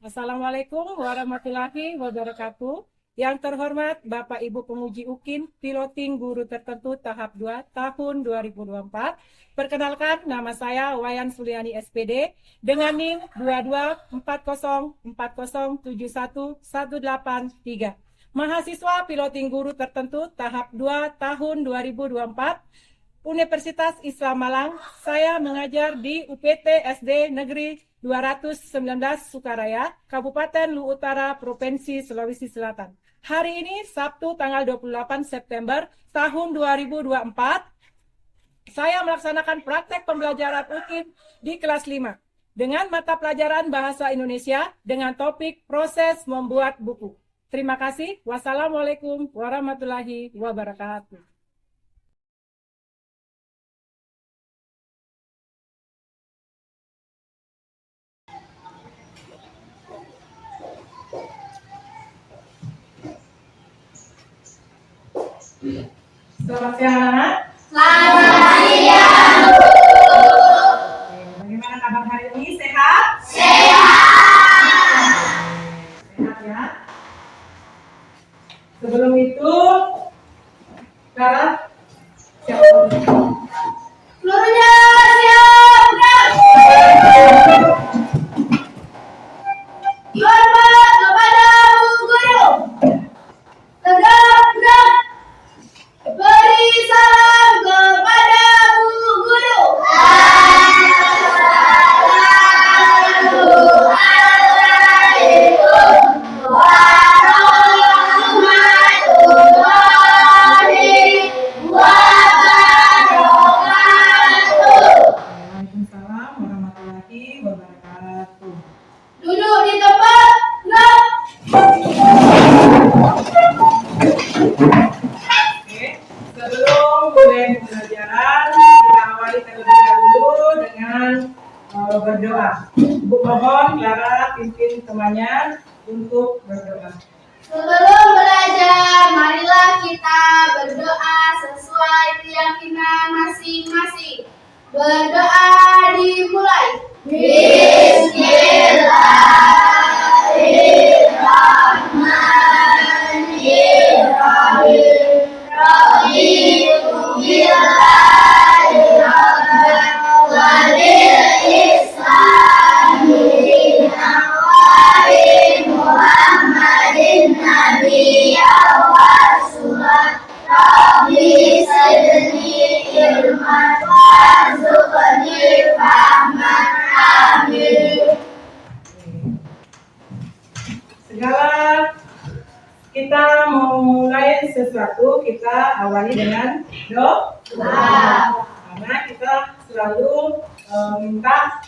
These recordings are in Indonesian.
Assalamualaikum warahmatullahi wabarakatuh. Yang terhormat Bapak Ibu Penguji UKIN Piloting Guru Tertentu Tahap 2 tahun 2024. Perkenalkan, nama saya Wayan Suliani SPD dengan NIM 2240407118 Mahasiswa Piloting Guru Tertentu Tahap 2 tahun 2024 Universitas Islam Malang. Saya mengajar di UPT SD Negeri 219 Sukaraya, Kabupaten Luwu Utara, Provinsi Sulawesi Selatan. Hari ini Sabtu tanggal 28 September tahun 2024, saya melaksanakan praktek pembelajaran UKIN di kelas 5 dengan mata pelajaran Bahasa Indonesia dengan topik proses membuat buku. Terima kasih. Wassalamualaikum warahmatullahi wabarakatuh. Selamat siang anak-anak. Selamat siang. Bagaimana kabar hari ini? Sehat? Sehat. Sehat ya. Sebelum itu, Clara, siapa? Seluruhnya siap. Hormat kepada Bu Guru. Tegap gerak. Beri salam kepada Bu Guru. Assalamualaikum warahmatullahi wabarakatuh. Waalaikumsalam warahmatullahi wabarakatuh. Duduk di tempat. Gerak. Oke, sebelum mulai pembelajaran, kita awali terlebih dahulu dengan berdoa. Bu mohon Clara pimpin temannya untuk berdoa. Sebelum belajar, marilah kita berdoa sesuai keyakinan masing-masing. Berdoa dimulai. Bismillahirrahmanirrahim. Raditu billahi rabban wa bil islami dinan wa bi Muhammadin nabiyyan wa rasulan. Rabbi zidni ilman warzuqni fahman. Amin. Segala kita mau mulai sesuatu, kita awali dengan doa. Karena kita selalu minta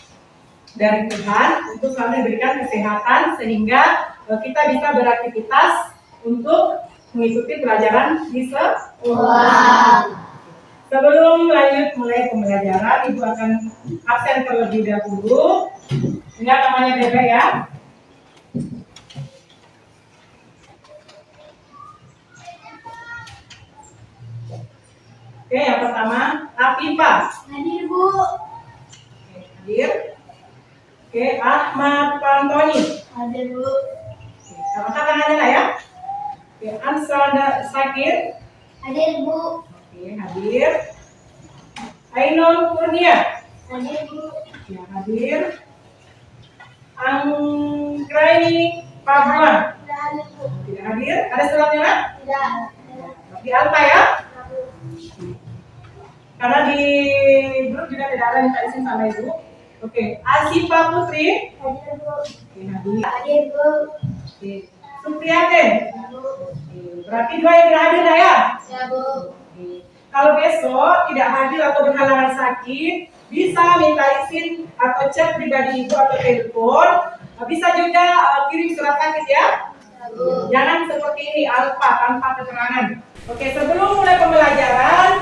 dari Tuhan untuk selalu diberikan kesehatan sehingga kita bisa beraktivitas untuk mengikuti pelajaran di sekolah. Sebelum lanjut mulai pembelajaran, Ibu akan absen terlebih dahulu. Ingat namanya Bebe ya. Oke, yang pertama Afifa. Hadir, Bu. Oke, hadir. Oke, Ahmad Pantoni. Hadir, Bu. Oke, sama-sama tangannya lah ya. Oke, Ansar Sakir. Hadir, Bu. Oke, hadir. Ainul Kurnia. Hadir, Bu. Ya, hadir. Anggraini Pabwan. Tidak hadir, Bu. Tidak hadir. Ada suratnya nak? Tidak. Di Alfa ya. Karena di grup juga tidak ada minta izin sama Ibu. Oke, Asifa Putri. Hadir, Bu. Oke, hadir. Hadir, Bu. Oke, Supriyateh. Bu. Oke, berarti dua yang tidak hadir lah ya. Ya, Bu. Oke. Kalau besok tidak hadir atau berhalangan sakit, bisa minta izin atau chat pribadi Ibu atau telepon. Bisa juga kirim surat sakit ya. Ya, Bu. Jangan seperti ini alfa tanpa keterangan. Oke, sebelum mulai pembelajaran,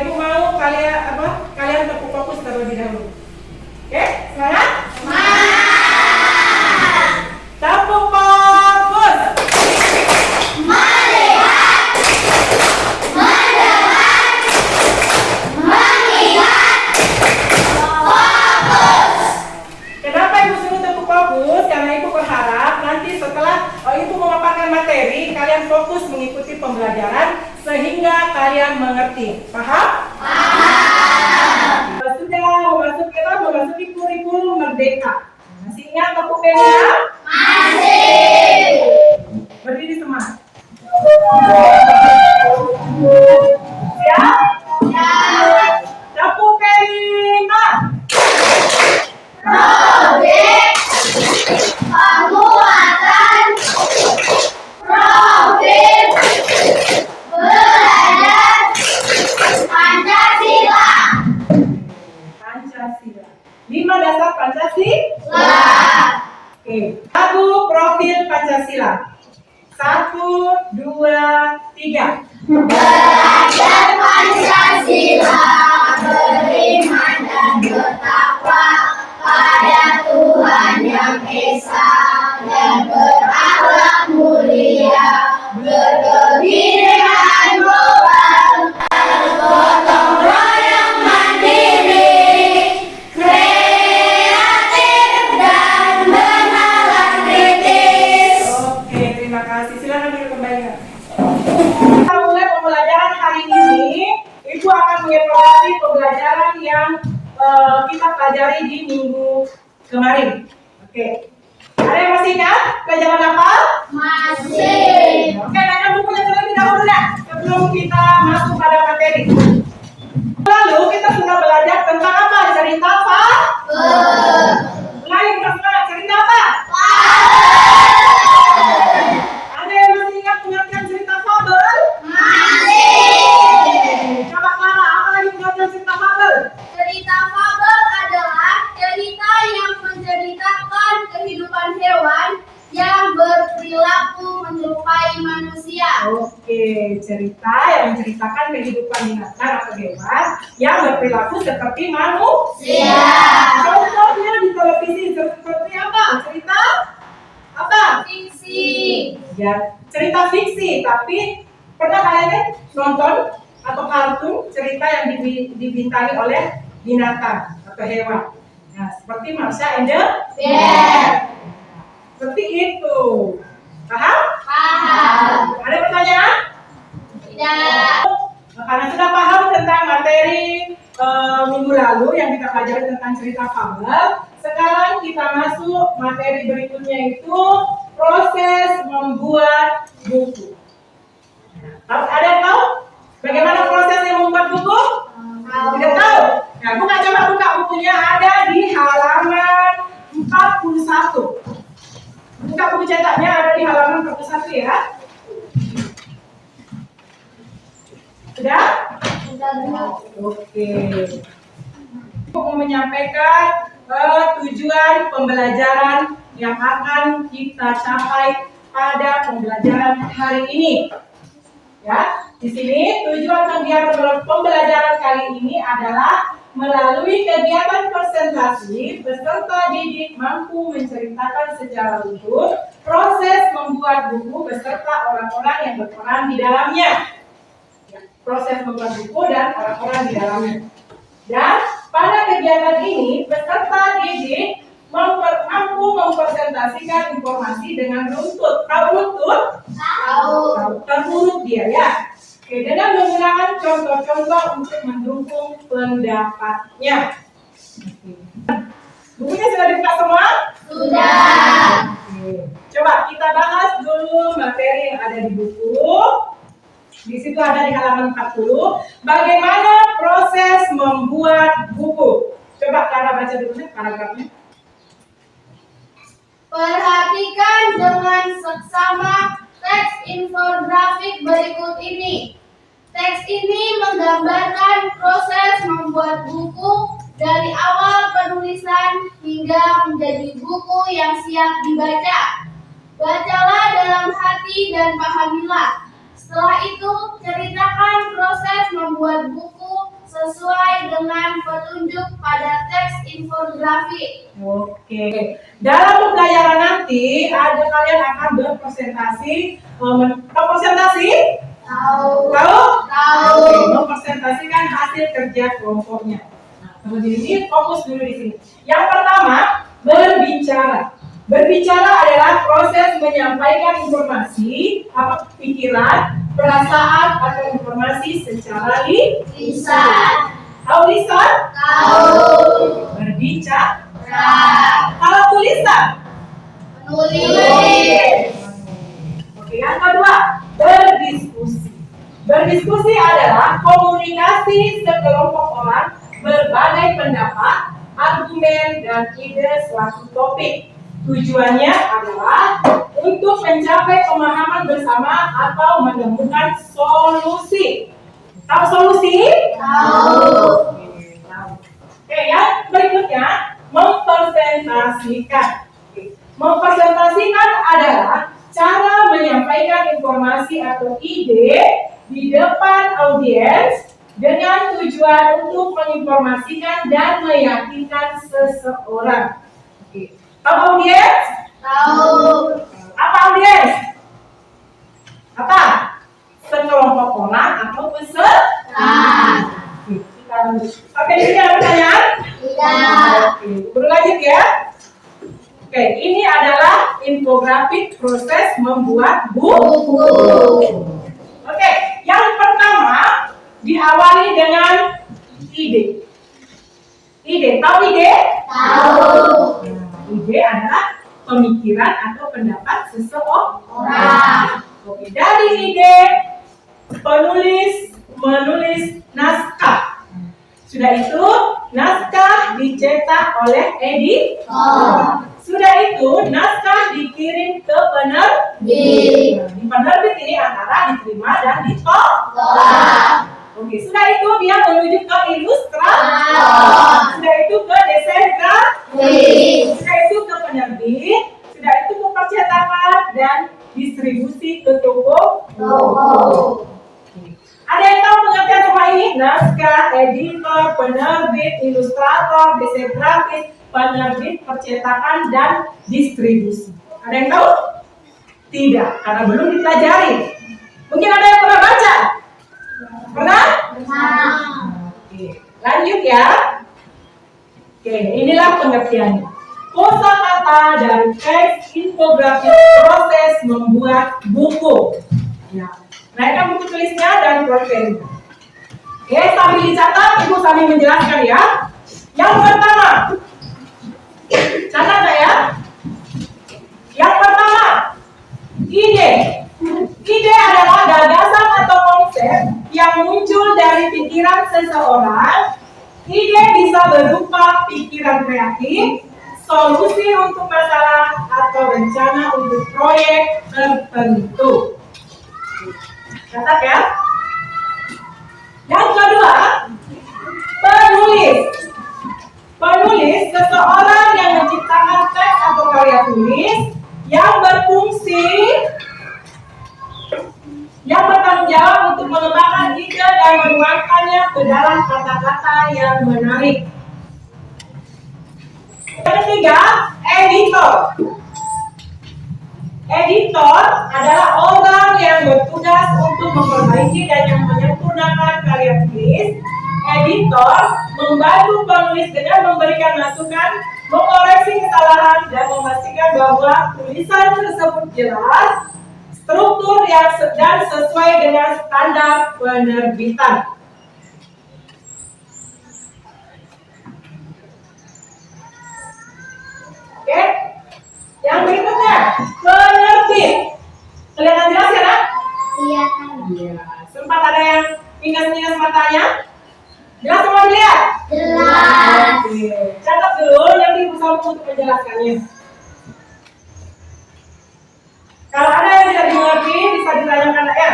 Ibu mau kalian tetap fokus terlebih dahulu. Oke, semangat? Tepuk fokus. Melihat, mendengar, mengingat, fokus. Kenapa Ibu suruh tepuk fokus? Karena mengikuti pembelajaran sehingga kalian mengerti. Paham? Paham. Kita memasuki kurikulum merdeka. Masih ingat Pak Pupenya? Masih. Berdiri semua. Siap? Siap. Dapu kelima. Proyek penguatan profil belajar Pancasila. Pancasila. 5 dasar Pancasila. Oke. Lagu profil Pancasila. 1, 2, 3. Belajar Pancasila, beriman dan bertakwa pada Tuhan Yang Esa dan berakhlak mulia, berkebinekaan global, gotong royong mandiri, kreatif dan bernalar kritis. Oke, terima kasih. Silakan duduk kembali. Kita mulai pembelajaran hari ini. Ibu akan mengevaluasi pembelajaran yang kita pelajari di minggu kemarin. Oke. Ada yang masih ingat pelajaran apa? Masih. Oke, baca bukunya terlebih dahulu dah sebelum kita masuk pada materi. Lalu kita sudah belajar tentang apa? Cerita fabel. Mulai kita cerita apa? Ada yang masih ingat pengertian cerita fabel? Masih. Coba Clara, apa lagi pengertian cerita fabel? Cerita fabel adalah cerita yang menceritakan kehidupan hewan yang berperilaku menyerupai manusia. Oke, cerita yang menceritakan kehidupan binatang atau hewan yang berperilaku seperti manusia. Contohnya di televisi seperti apa? Cerita apa? Fiksi. Ya, cerita fiksi. Tapi pernah kalian nonton atau kartun cerita yang dibintangi oleh binatang atau hewan? Nah, seperti Marsha and the Bear. Seperti itu. Paham? Paham. Ada pertanyaan? Tidak. Karena sudah paham tentang materi minggu lalu yang kita pelajari tentang cerita fabel, sekarang kita masuk materi berikutnya itu proses membuat buku. Ada yang tahu bagaimana prosesnya membuat buku? Tidak tahu? Nah, coba buka bukunya, ada di halaman 41. Buka buku cetaknya, ada di halaman 41 ya. Sudah? Oke. Aku mau menyampaikan tujuan pembelajaran yang akan kita capai pada pembelajaran hari ini. Ya, di sini tujuan kegiatan pembelajaran kali ini adalah melalui kegiatan presentasi, peserta didik mampu menceritakan secara utuh proses membuat buku beserta orang-orang yang berperan di dalamnya. Proses membuat buku dan orang-orang di dalamnya. Dan pada kegiatan ini, peserta didik mampu mempresentasikan informasi dengan runtut. Tahu runtut? Tahu. Terurut dia ya. Oke, dengan menggunakan contoh-contoh untuk mendukung pendapatnya. Bukunya sudah dibuka semua? Sudah. Oke. Coba kita bahas dulu materi yang ada di buku. Di situ ada di halaman 40. Bagaimana proses membuat buku? Coba Clara baca dulu nih paragrafnya. Perhatikan dengan seksama teks infografik berikut ini. Teks ini menggambarkan proses membuat buku dari awal penulisan hingga menjadi buku yang siap dibaca. Bacalah dalam hati dan pahamilah. Setelah itu, ceritakan proses membuat buku sesuai dengan petunjuk pada teks infografik. Oke. Dalam pembelajaran nanti, kalian akan berpresentasi. Presentasi? Tahu. Tahu? Tahu. Oke, mempresentasikan hasil kerja kelompoknya. Nah, kemudian ini fokus dulu di sini. Yang pertama, berbicara. Berbicara adalah proses menyampaikan informasi, pikiran, perasaan atau informasi secara Lisan. tahu lisan? Tahu. Berbicara. Kalau Tulisan? menulis. Oke, yang kedua, berdiskusi. Berdiskusi adalah komunikasi sekelompok orang berbagai pendapat, argumen, dan ide suatu topik. Tujuannya adalah untuk mencapai pemahaman bersama atau menemukan solusi. Tahu solusi? Tahu. Oke, yang berikutnya mempresentasikan. Mempresentasikan adalah cara menyampaikan informasi atau ide di depan audiens dengan tujuan untuk menginformasikan dan meyakinkan seseorang. Oke. Tahu audiens? Tahu. Apa audiens? Apa? Sekelompok orang atau peserta. Oke, ini ada pertanyaan? Tidak. Oke, berlanjut ya. Oke, ini adalah infografik proses membuat buku. Oke, yang pertama diawali dengan ide. Ide, tahu ide? Tahu. Ide adalah pemikiran atau pendapat seseorang. Oke, dari ide penulis menulis naskah. Sudah itu naskah dicetak oleh editor. Sudah itu naskah dikirim ke penerbit. Penerbit ini antara diterima dan ditolak. Oke, sudah itu dia menuju ke ilustrator. Sudah itu ke desain grafis. Sudah itu ke penerbit. Sudah itu ke percetakan dan distribusi ke toko. Ada yang tahu pengertian semua ini? Naskah, editor, penerbit, ilustrator, desain grafis, penerbit, percetakan, dan distribusi. Ada yang tahu? Tidak, karena belum dipelajari. Mungkin ada yang pernah baca? Pernah? Oke, lanjut ya. Oke, inilah pengertiannya. Kosakata dari teks infografis proses membuat buku. Ya. Naikkan buku tulisnya dan proyeknya. Oke, sambil dicatat, Ibu sambil menjelaskan ya. Yang pertama, catat nggak ya? Yang pertama, ide. Ide adalah gagasan atau konsep yang muncul dari pikiran seseorang. Ide bisa berupa pikiran kreatif, solusi untuk masalah, atau rencana untuk proyek tertentu. Catat ya. Yang kedua, penulis. Penulis seseorang yang menciptakan teks atau karya tulis yang berfungsi, yang bertanggung jawab untuk mengembangkan ide dan menuangkannya ke dalam kata-kata yang menarik. Yang ketiga, editor. Editor adalah orang yang bertugas untuk memperbaiki dan yang menyempurnakan karya tulis. Editor membantu penulis dengan memberikan masukan, mengoreksi kesalahan, dan memastikan bahwa tulisan tersebut jelas, struktur yang dan sesuai dengan standar penerbitan. Oke, yang berikutnya penerbit. Kelihatan jelas ya, Nak? Kelihatan. Iya. Sempat ada yang minus-minus matanya? Jelas semua dilihat? Jelas. Oke. Catat dulu, nanti Ibu sambung untuk menjelaskannya. Kalau ada yang tidak dimengerti, bisa ditanyakan ya.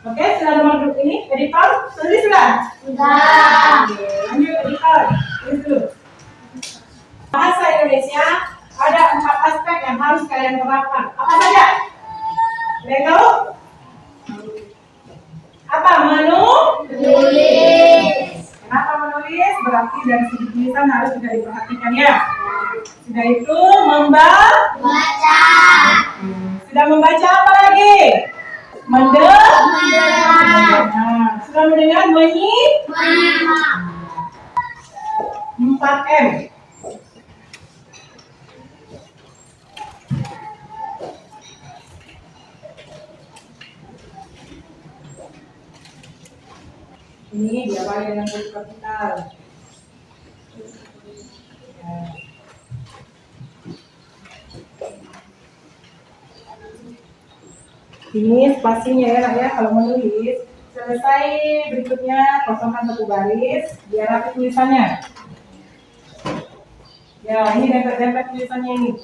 Oke, setelah nomor grup ini, editor, tulis sudah? Sudah. Oke, lanjut editor, tulis dulu. Bahasa Indonesia ada 4 aspek yang harus kalian terapkan. Apa saja? Ada yang tahu? Apa? Menulis. Tulis. Kenapa menulis? menulis, berarti dari segi tulisan harus juga diperhatikan ya. Sudah itu Baca. sudah membaca apa lagi? Mendengar. Nah, sudah mendengar Menyimak. 4M. Ini diawali dengan huruf kapital. Ya. Ini spasinya ya, Nak, ya. Kalau menulis selesai berikutnya kosongkan satu baris biar rapi tulisannya. Ya, ini dempet-dempet tulisannya ini.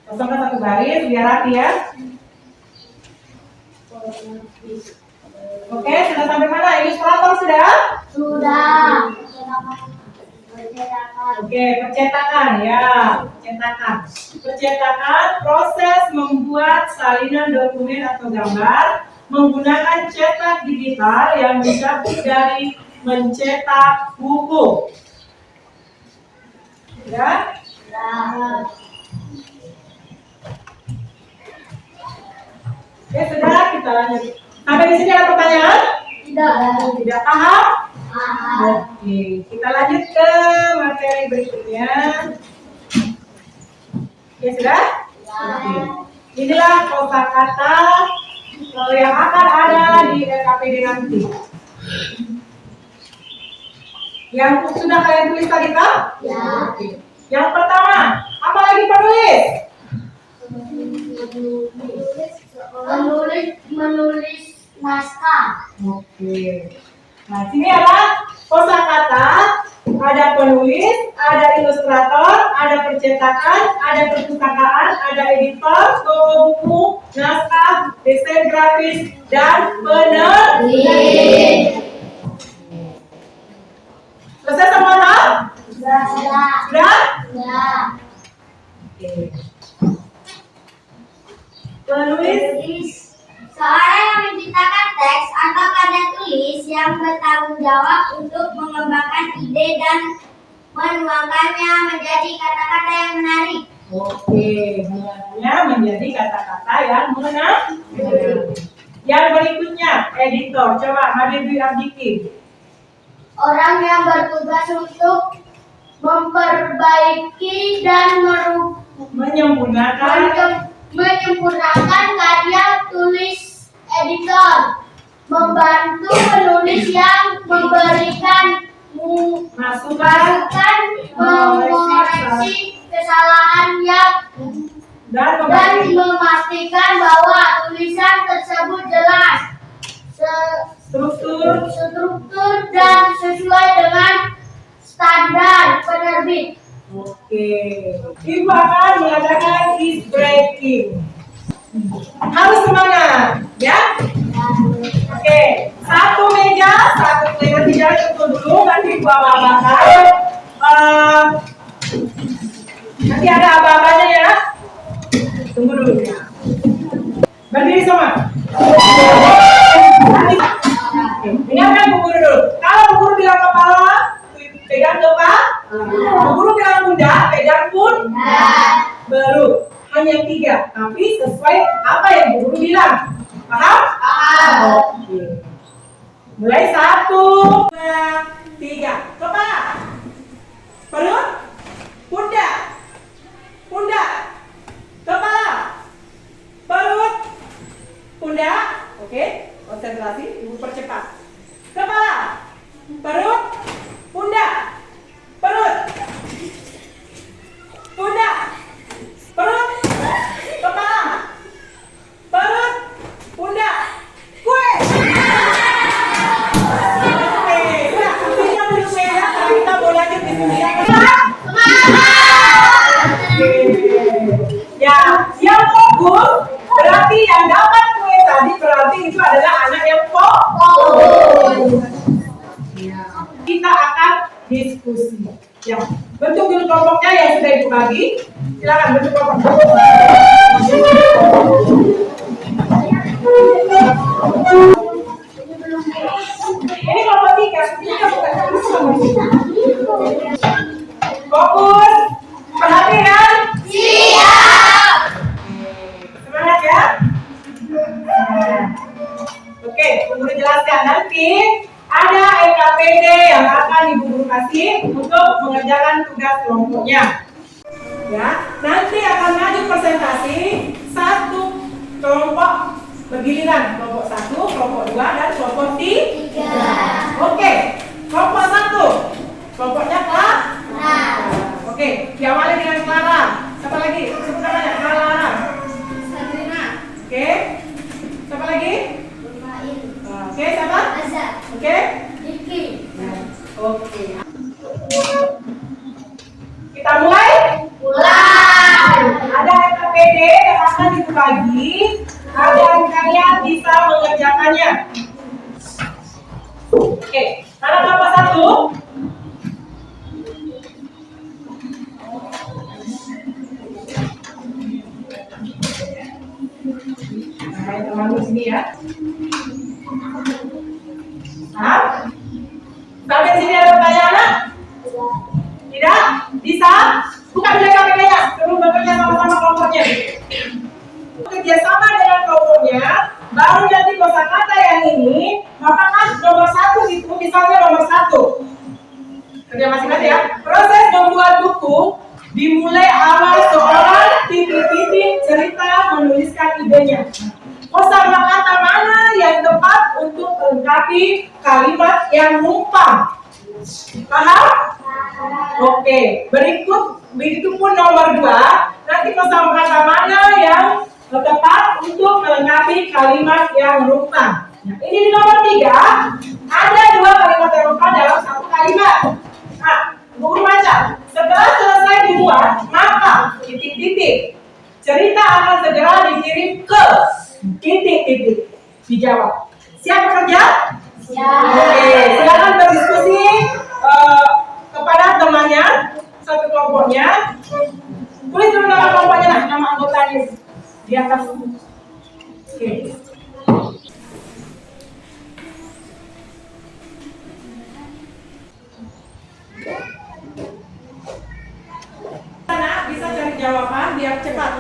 Kosongkan satu baris biar rapi ya. Oke, sudah sampai mana? Ilustrator sudah? Sudah. Oke, percetakan ya. Percetakan proses membuat salinan dokumen atau gambar menggunakan cetak digital yang dicabut dari mencetak buku. Ya. Oke, sudah kita lanjut. Sampai di sini ada pertanyaan? Tidak paham? Oke, kita lanjut ke materi berikutnya. Ya sudah? Oke. Inilah kosakata yang akan ada di LKPD nanti. Yang sudah kalian tulis tadi kan? Ya. Oke. Yang pertama, apa lagi penulis? Menulis naskah. Oke. Nah, sini ada kosakata, ada penulis, ada ilustrator, ada percetakan, ada perpustakaan, ada editor, toko buku, naskah, desain grafis, dan penerbit. Selesai semua? Sudah. Sudah? Oke. Penulis. Seorang yang menciptakan teks atau karya tulis yang bertanggung jawab untuk mengembangkan ide dan menuangkannya menjadi kata-kata yang menarik. Oke, mulanya menjadi kata-kata yang menarik. Yang berikutnya, editor. Coba Habib Abdiki. Orang yang bertugas untuk memperbaiki dan menyempurnakan karya tulis editor, membantu penulis yang memberikan masukan, mengoreksi kesalahan dan memastikan bahwa tulisan tersebut jelas, struktur dan sesuai dengan standar penerbit. Oke, Ibu akan mengadakan is breaking. Harus semangat, ya? Oke, satu meja tidak tutup dulu, nanti Ibu abang-abangkan. Nanti ada abang-abangnya ya. Tunggu dulu ya. Berdiri semua. Dengarkan Bu Guru dulu. Kalau Bu Guru bilang kepala, pegang kepala. Bu Guru bilang pundak, pegang pundak. Baru hanya 3, tapi sesuai apa yang Bu Guru bilang. Paham? Oke. Mulai 1, 2, 3. Kepala, perut, pundak, kepala, perut, pundak. Oke, konsentrasi. Ibu percepat. Kepala, perut, pundak, perut, kepala, perut, pundak, kue. Oke, udah. Artinya belum beda. Kita mau lanjut di sini. Ya, yang fokus berarti yang dapat kue tadi berarti itu adalah anak yang fokus. Kita akan diskusi. Ya, bentuk dulu kelompoknya yang sudah Ibu bagi. Silakan bentuk kelompok. Ini kelompok 3. Fokus. Perhatian. Siap. Semangat ya. Oke, guru jelaskan nanti ada EKPD yang akan Ibu Guru kasih untuk mengerjakan tugas kelompoknya. Ya, nanti akan maju presentasi satu kelompok bergiliran, kelompok 1, kelompok 2, dan kelompok 3. Oke, kelompok 1, kelompoknya Clara. Oke, diawali dengan Clara. Siapa lagi? Sebut namanya. Clara. Sabrina. Oke, siapa lagi? Oke, siapa? Azza. Oke. Vicky. Oke. Kita mulai. Ada KPD yang akan dibagi agar kalian bisa mengerjakannya. Oke, mana kelompok 1? Nah, teman di sini ya. Hah? Sampai sini ada pertanyaan? Tidak? Bisa? Buka dulu KPD-nya sebelum bekerja sama-sama kelompoknya. Kerjasama dengan kelompoknya, baru nanti kosakata yang ini, maka kan nomor 1 itu misalnya nomor 1. Kerja masing-masing ya. Proses membuat buku dimulai awal seorang titik-titik cerita menuliskan idenya. Kosakata mana yang tepat untuk melengkapi kalimat yang numpang? Paham? Oke, begitupun nomor 2, nanti kosakata mana yang tepat untuk melengkapi kalimat yang numpang. Nah, ini di nomor 3, ada 2 kalimat yang numpang dalam 1 kalimat. Nah, guru baca. Setelah selesai dibuat, maka titik-titik cerita akan segera dikirim ke titik-titik. Dijawab. Siap bekerja? Siap. Oke, silakan berdiskusi kepada temannya, satu kelompoknya. Tulis dulu nama kelompoknya, nah, nama anggotanya di atas. Oke. Sana bisa cari jawaban biar cepat.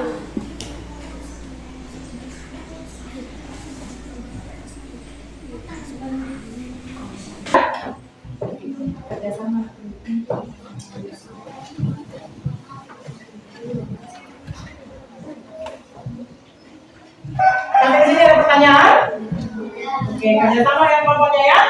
Sampai sini ada pertanyaan? Oke, kerjasama dengan kelompoknya ya.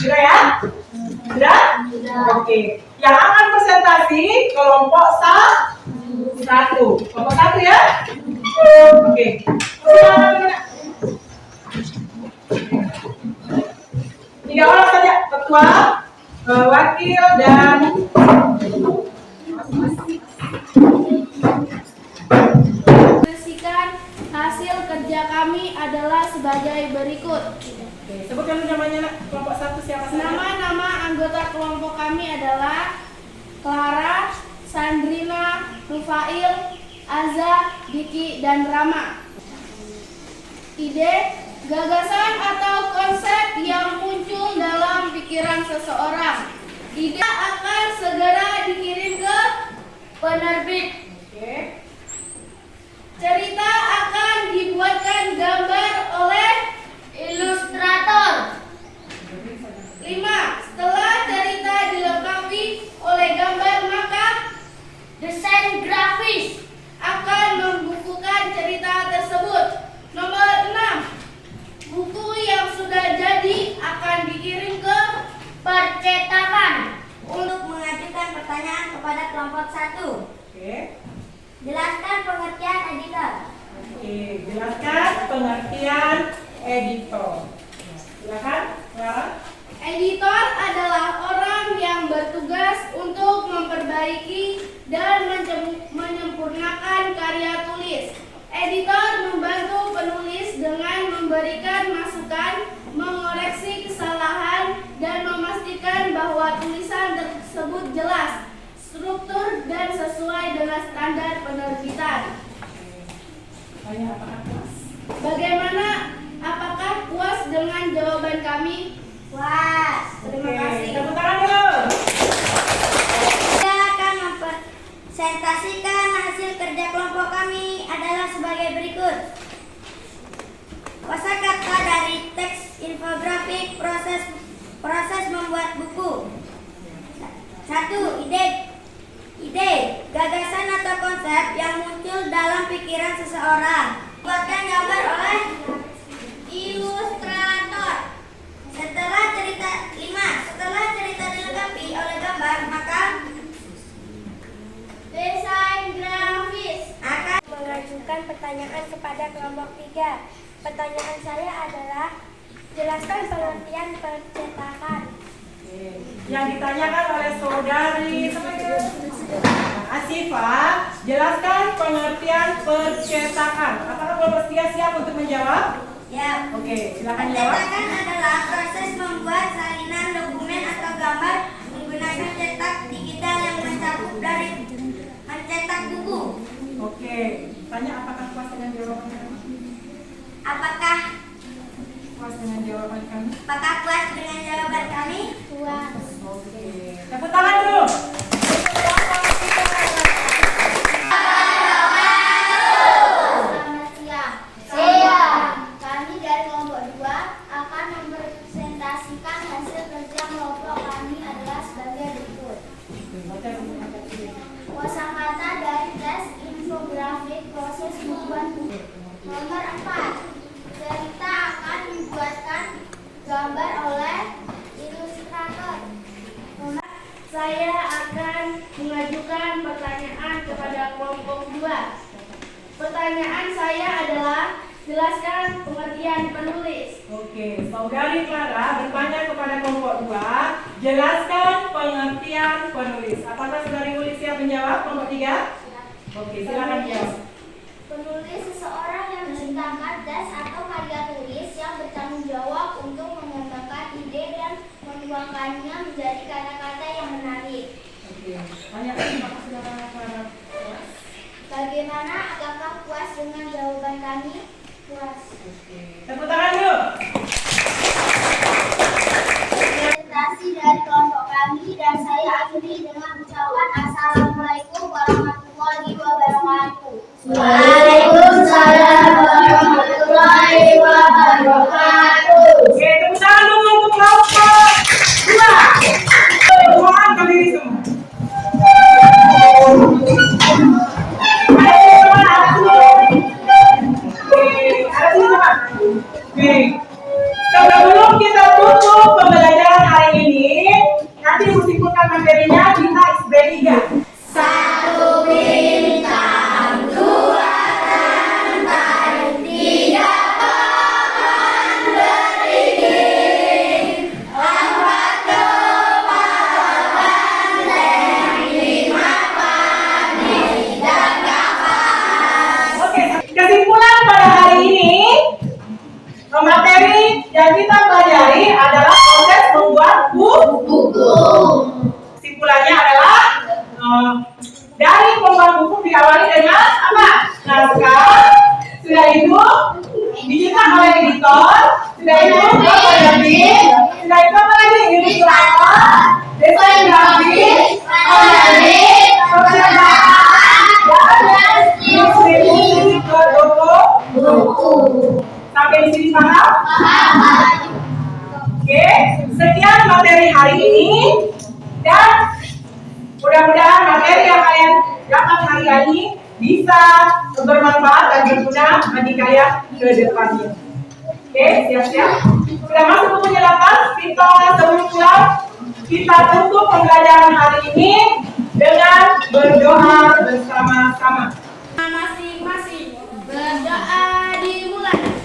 Sudah ya? Sudah? Oke. Yang akan presentasi kelompok 1. Kelompok 1 ya? Oke. 3 orang saja, ketua, wakil, dan hasil kerja kami adalah sebagai berikut. sebutkan namanya kelompok 1 siapa saja? Nama-nama anggota kelompok kami adalah Clara, Sandrina, Rufail, Azza, Diki, dan Rama. Ide, gagasan atau konsep yang muncul dalam pikiran seseorang. Ide akan segera dikirim ke penerbit. Oke. Cerita akan dibuatkan gambar oleh ilustrator. 5. Setelah cerita dilengkapi oleh gambar, maka desain grafis akan membukukan cerita tersebut. Nomor 6. Buku yang sudah jadi akan dikirim ke percetakan. Untuk mengajukan pertanyaan kepada kelompok 1. Oke. Jelaskan pengertian editor. Oke, jelaskan pengertian editor. Silakan, Clara. Editor adalah orang yang bertugas untuk memperbaiki dan menyempurnakan karya tulis. Editor membantu penulis dengan memberikan masukan, mengoreksi kesalahan, dan memastikan bahwa tulisan tersebut jelas, struktur, dan sesuai dengan standar penerbitan. Bagaimana? Apakah puas dengan jawaban kami? Puas. Terima kasih. Tepuk tangan dulu. Saya akan mempresentasikan hasil kerja kelompok kami adalah sebagai berikut. Kosakata dari teks infografik, proses membuat buku. 1. Ide, gagasan atau konsep yang muncul dalam pikiran seseorang. Buatkan gambar oleh ilustrator. Setelah cerita dilengkapi oleh gambar, maka desain grafis akan mengajukan pertanyaan kepada kelompok 3. Pertanyaan saya adalah, jelaskan pengertian percetakan. Yang ditanyakan oleh saudari Asifa, jelaskan pengertian percetakan. Apakah kelompok 3 siap untuk menjawab? ya. Oke, silakan jawab. Percetakan adalah proses membuat salinan dokumen atau gambar menggunakan cetak digital yang mencakup dari mencetak buku. Oke, tanya apakah puas dengan jawaban kami? Apakah Puas dengan jawaban kami? puas dengan jawaban kami? Puas. Oke, tepuk tangan dulu. Selamat siang. Siang. Kami dari kelompok 2 akan mempresentasikan hasil kerja kelompok kami adalah sebagai berikut. Kosakata dari tes infografik, proses membuat buku. Nomor 4. Cerita akan dibuatkan gambar oleh ilustrator. Saya akan mengajukan pertanyaan kepada kelompok 2. Pertanyaan saya adalah, jelaskan pengertian penulis. Oke, saudari Clara bertanya kepada kelompok 2, jelaskan pengertian penulis. Apakah saudari Uli siap menjawab kelompok 3? Oke, silakan jawab. Penulis seseorang yang menciptakan tes atau karya tulis yang bertanggung jawab untuk mengembangkan ide dan menuangkannya menjadi kata-kata yang menarik. Oke, tanya apakah saudara Clara puas? Bagaimana? Apakah puas dengan jawaban kami? Puas. Oke, tepuk tangan dulu. Presentasi dari kelompok kami dan saya akhiri dengan ucapan Assalamualaikum warahmatullahi wabarakatuh. Waalaikumsalam warahmatullahi wabarakatuh. Oke, tepuk tangan dulu untuk kelompok 2. Tuhan berdiri semua. Sebelum kita tutup pembelajaran hari ini, nanti simpulkan materinya di HSB 3. 1 bintang, 2 rantai, 3 pohon beringin, 4 kepala banteng, 5 panik dan kapas. Oke, kesimpulan pada hari ini, materi yang kita pelajari adalah proses membuat buku. Kesimpulannya adalah dari pembuat buku diawali dengan apa? Naskah, sudah itu dicetak oleh editor, sudah itu penerbit, sudah itu apa lagi? Ilustrator, desain grafis, penerbit, percetakan, dan distribusi ke toko buku. Sampai di sini paham? Oke, sekian materi hari ini dan mudah-mudahan materi yang kalian dapat hari ini bisa bermanfaat dan berguna bagi kalian ke depannya. Oke, siap-siap. Sudah masuk bukunya 8, kita sebelum pulang kita tutup pembelajaran hari ini dengan berdoa bersama-sama. Masing-masing berdoa dimulai.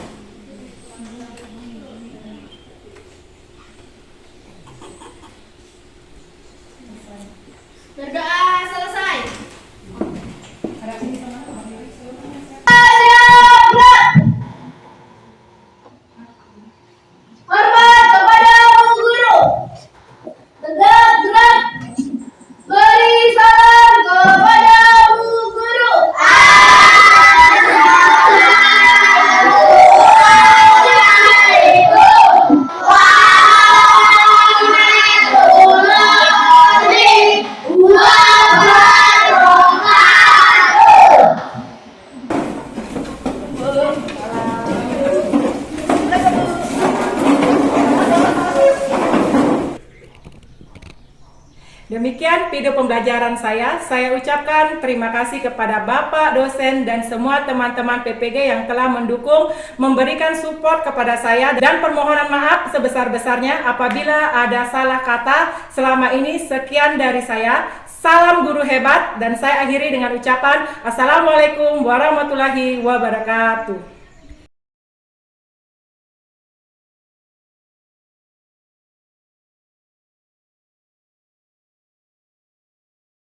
video pembelajaran saya ucapkan terima kasih kepada Bapak, dosen, dan semua teman-teman PPG yang telah mendukung, memberikan support kepada saya, dan permohonan maaf sebesar-besarnya apabila ada salah kata selama ini. Sekian dari saya. Salam guru hebat, dan saya akhiri dengan ucapan Assalamualaikum warahmatullahi wabarakatuh.